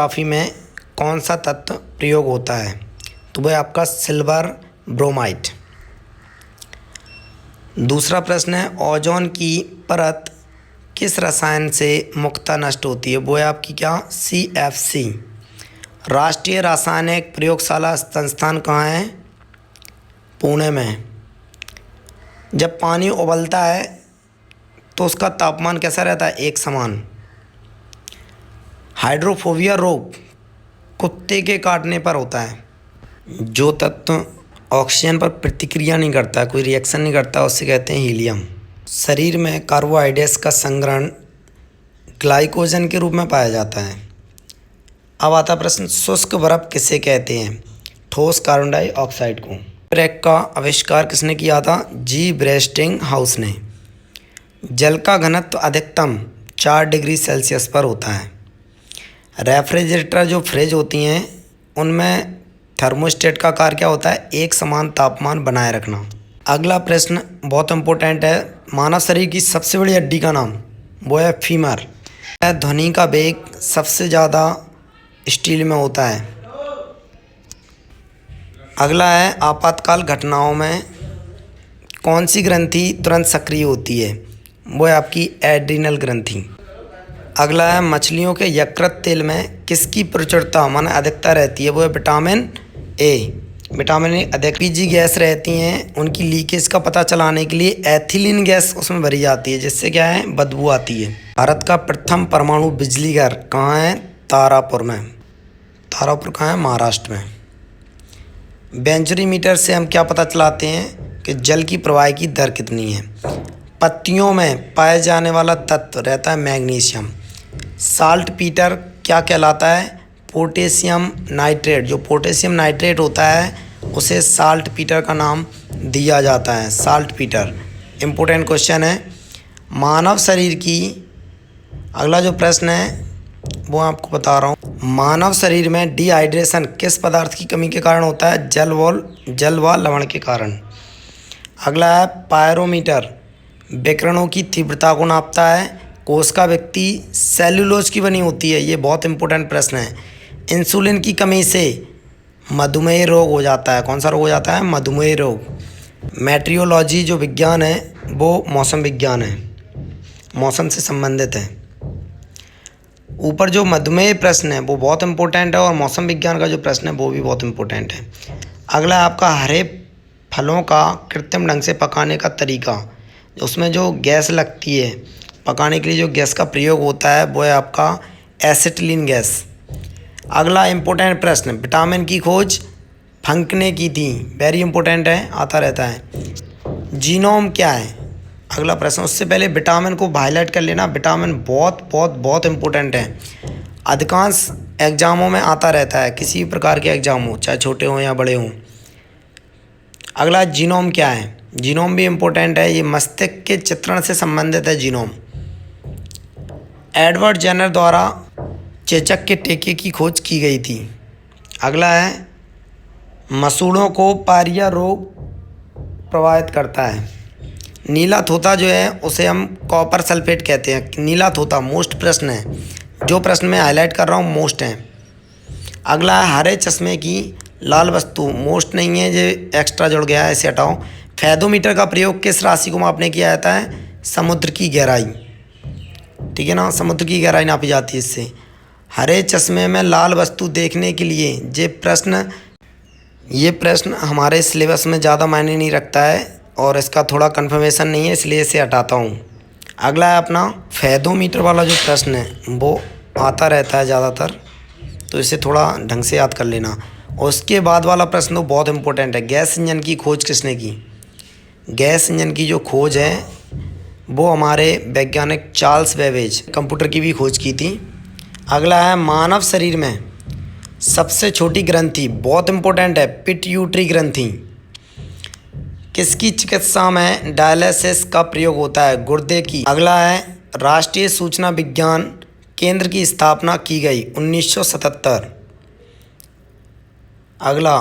काफ़ी में कौन सा तत्व प्रयोग होता है? तो वह आपका सिल्वर ब्रोमाइड। दूसरा प्रश्न है, ओजोन की परत किस रसायन से मुक्तः नष्ट होती है? वो है आपकी क्या? CFC। राष्ट्रीय रासायनिक प्रयोगशाला संस्थान कहाँ है? पुणे में। जब पानी उबलता है तो उसका तापमान कैसा रहता है? एक समान। हाइड्रोफोबिया रोग कुत्ते के काटने पर होता है। जो तत्व ऑक्सीजन पर प्रतिक्रिया नहीं करता, कोई रिएक्शन नहीं करता, उससे कहते हैं हीलियम। शरीर में कार्बोहाइड्रेट्स का संग्रहण ग्लाइकोजन के रूप में पाया जाता है। अब आता प्रश्न, शुष्क बर्फ किसे कहते हैं? ठोस कार्बन डाइऑक्साइड को। ब्रेक का आविष्कार किसने किया था? जी ब्रेस्टिंग हाउस ने। जल का घनत्व अधिकतम 4 डिग्री सेल्सियस पर होता है। रेफ्रिजरेटर जो फ्रिज होती हैं उनमें थर्मोस्टेट का कार्य क्या होता है? एक समान तापमान बनाए रखना। अगला प्रश्न बहुत इंपॉर्टेंट है, मानव शरीर की सबसे बड़ी हड्डी का नाम? वो है फीमर। ध्वनि का वेग सबसे ज़्यादा स्टील में होता है। अगला है, आपातकाल घटनाओं में कौन सी ग्रंथि तुरंत सक्रिय होती है? वो है आपकी एड्रिनल ग्रंथि। अगला है, मछलियों के यकृत तेल में किसकी प्रचुरता माने अधिकता रहती है? वो है विटामिन ए। विटामिन ए अधिक। पीजी गैस रहती हैं, उनकी लीकेज का पता चलाने के लिए एथिलीन गैस उसमें भरी जाती है, जिससे क्या है? बदबू आती है। भारत का प्रथम परमाणु बिजली घर कहाँ है? तारापुर में। तारापुर कहाँ है? महाराष्ट्र में। बेंचुरीमीटर से हम क्या पता चलाते हैं कि जल की प्रवाह की दर कितनी है? पत्तियों में पाए जाने वाला तत्व रहता है मैग्नीशियम। साल्ट पीटर क्या कहलाता है? Potassium nitrate. जो पोटेशियम नाइट्रेट होता है उसे साल्ट पीटर का नाम दिया जाता है। साल्ट पीटर इम्पोर्टेंट क्वेश्चन है। मानव शरीर की, अगला जो प्रश्न है वो आपको बता रहा हूँ। मानव शरीर में डिहाइड्रेशन किस पदार्थ की कमी के कारण होता है? जल व लवण के कारण। अगला है, पायरोमीटर विकिरणों की तीव्रता को नापता है। कोशिका व्यक्ति सेल्यूलोज की बनी होती है। ये बहुत इंपॉर्टेंट प्रश्न है। इंसुलिन की कमी से मधुमेह रोग हो जाता है। कौन सा रोग हो जाता है? मधुमेह रोग। मेट्रियोलॉजी जो विज्ञान है वो मौसम विज्ञान है, मौसम से संबंधित है। ऊपर जो मधुमेह प्रश्न है वो बहुत इंपॉर्टेंट है और मौसम विज्ञान का जो प्रश्न है वो भी बहुत इंपॉर्टेंट है। अगला है आपका, हरे फलों का कृत्रिम ढंग से पकाने का तरीका। उसमें जो गैस लगती है पकाने के लिए, जो गैस का प्रयोग होता है वो है आपका एसिटिलीन गैस। अगला इंपॉर्टेंट प्रश्न, विटामिन की खोज फंक ने की थी। वेरी इंपॉर्टेंट है, आता रहता है। जीनोम क्या है? अगला प्रश्न। उससे पहले विटामिन को हाईलाइट कर लेना। विटामिन बहुत बहुत बहुत इंपॉर्टेंट है, अधिकांश एग्जामों में आता रहता है, किसी भी प्रकार के एग्जाम हो, चाहे छोटे हों या बड़े हों। अगला, जीनोम क्या है? जीनोम भी इम्पोर्टेंट है, ये मस्तिष्क के चित्रण से संबंधित है जीनोम। एडवर्ड जेनर द्वारा चेचक के टीके की खोज की गई थी। अगला है, मसूड़ों को पायरिया रोग प्रभावित करता है। नीला तोता जो है उसे हम कॉपर सल्फेट कहते हैं। नीला तोता मोस्ट प्रश्न है, जो प्रश्न मैं हाईलाइट कर रहा हूँ मोस्ट है। अगला है, हरे चश्मे की लाल वस्तु मोस्ट नहीं है, जो एक्स्ट्रा जुड़ गया है, इसे हटाओ। फेदोमीटर का प्रयोग किस राशि को मापने किया जाता है? समुद्र की गहराई। ठीक है ना, समुद्र की गहराई नापी जाती है इससे। हरे चश्मे में लाल वस्तु देखने के लिए ये प्रश्न हमारे सिलेबस में ज़्यादा मायने नहीं रखता है और इसका थोड़ा कन्फर्मेशन नहीं है, इसलिए इसे हटाता हूँ। अगला है अपना फेदोमीटर वाला जो प्रश्न है वो आता रहता है ज़्यादातर, तो इसे थोड़ा ढंग से याद कर लेना। और उसके बाद वाला प्रश्न तो बहुत इंपॉर्टेंट है, गैस इंजन की खोज किसने की? गैस इंजन की जो खोज है वो हमारे वैज्ञानिक चार्ल्स बेबेज, कंप्यूटर की भी खोज की थी। अगला है, मानव शरीर में सबसे छोटी ग्रंथि, बहुत इंपॉर्टेंट है, पिट्यूटरी ग्रंथि। किसकी चिकित्सा में डायलिसिस का प्रयोग होता है? गुर्दे की। अगला है, राष्ट्रीय सूचना विज्ञान केंद्र की स्थापना की गई 1977। अगला,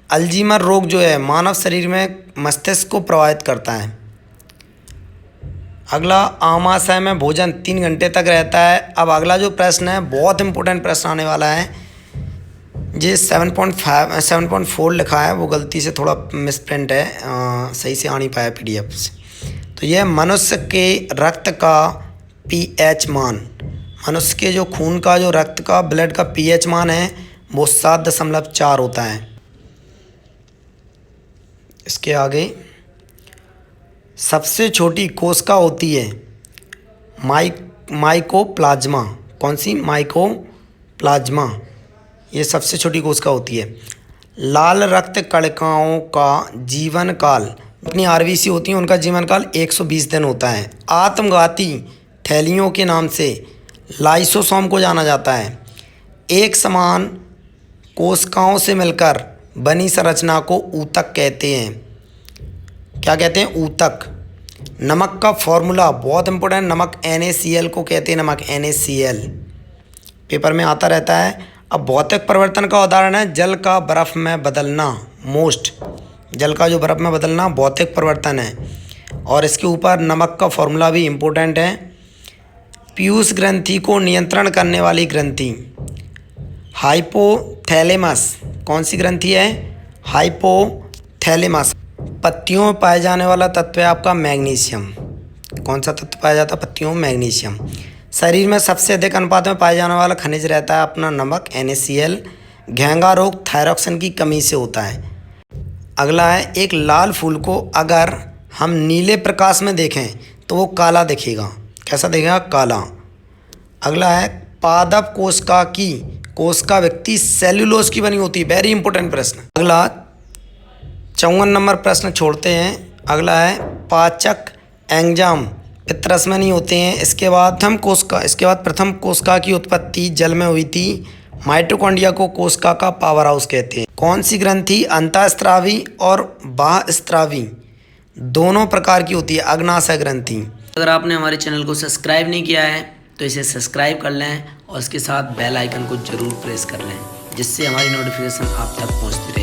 अल्जीमर रोग जो है मानव शरीर में मस्तिष्क को प्रभावित करता है। अगला, आमाशय में भोजन 3 घंटे तक रहता है। अब अगला जो प्रश्न है बहुत इंपॉर्टेंट प्रश्न आने वाला है। ये 7.4 लिखा है, वो गलती से थोड़ा मिसप्रिंट है, सही से आ नहीं पाया PDF से। तो यह मनुष्य के रक्त का pH मान, मनुष्य के जो खून का जो रक्त का ब्लड का pH मान है वो 7.4 होता है। इसके आगे, सबसे छोटी कोशिका होती है माइकोप्लाज्मा। कौन सी? माइकोप्लाज्मा, ये सबसे छोटी कोशिका होती है। लाल रक्त कणिकाओं का जीवन काल, अपनी RBC होती हैं, उनका जीवन काल 120 दिन होता है। आत्मघाती थैलियों के नाम से लाइसोसोम को जाना जाता है। एक समान कोशिकाओं से मिलकर बनी संरचना को ऊतक कहते हैं। क्या कहते हैं? ऊतक। नमक का फॉर्मूला बहुत इंपॉर्टेंट, नमक NaCl को कहते हैं, नमक NaCl पेपर में आता रहता है। अब भौतिक परिवर्तन का उदाहरण है जल का बर्फ़ में बदलना। जल का जो बर्फ़ में बदलना भौतिक परिवर्तन है। और इसके ऊपर नमक का फॉर्मूला भी इम्पोर्टेंट है। पीयूष ग्रंथि को नियंत्रण करने वाली ग्रंथि हाइपोथैलेमस। कौन सी ग्रंथि है? हाइपोथैलेमस। पत्तियों में पाया जाने वाला तत्व है आपका मैग्नीशियम। कौन सा तत्व पाया जाता है पत्तियों में? मैग्नीशियम। शरीर में सबसे अधिक अनुपात में पाया जाने वाला खनिज रहता है अपना नमक NaCl। घेंगा रोग थायरॉक्सिन की कमी से होता है। अगला है, एक लाल फूल को अगर हम नीले प्रकाश में देखें तो वो काला दिखेगा। कैसा दिखेगा? काला। अगला है, पादप कोशिका व्यक्ति सेल्यूलोज की बनी होती है। वेरी इंपॉर्टेंट प्रश्न। अगला 54 नंबर प्रश्न छोड़ते हैं। अगला है, पाचक एंजाइम पित्तरस में नहीं होते हैं। इसके बाद प्रथम कोशिका की उत्पत्ति जल में हुई थी। माइटोकॉन्ड्रिया को कोशिका का पावर हाउस कहते हैं। कौन सी ग्रंथि अंतःस्रावी और बाह्यस्रावी दोनों प्रकार की होती है? अग्नाशय ग्रंथि। अगर आपने हमारे चैनल को सब्सक्राइब नहीं किया है तो इसे सब्सक्राइब कर लें और इसके साथ बेल आइकन को जरूर प्रेस कर लें, जिससे हमारी नोटिफिकेशन आप तक पहुँचती रहे।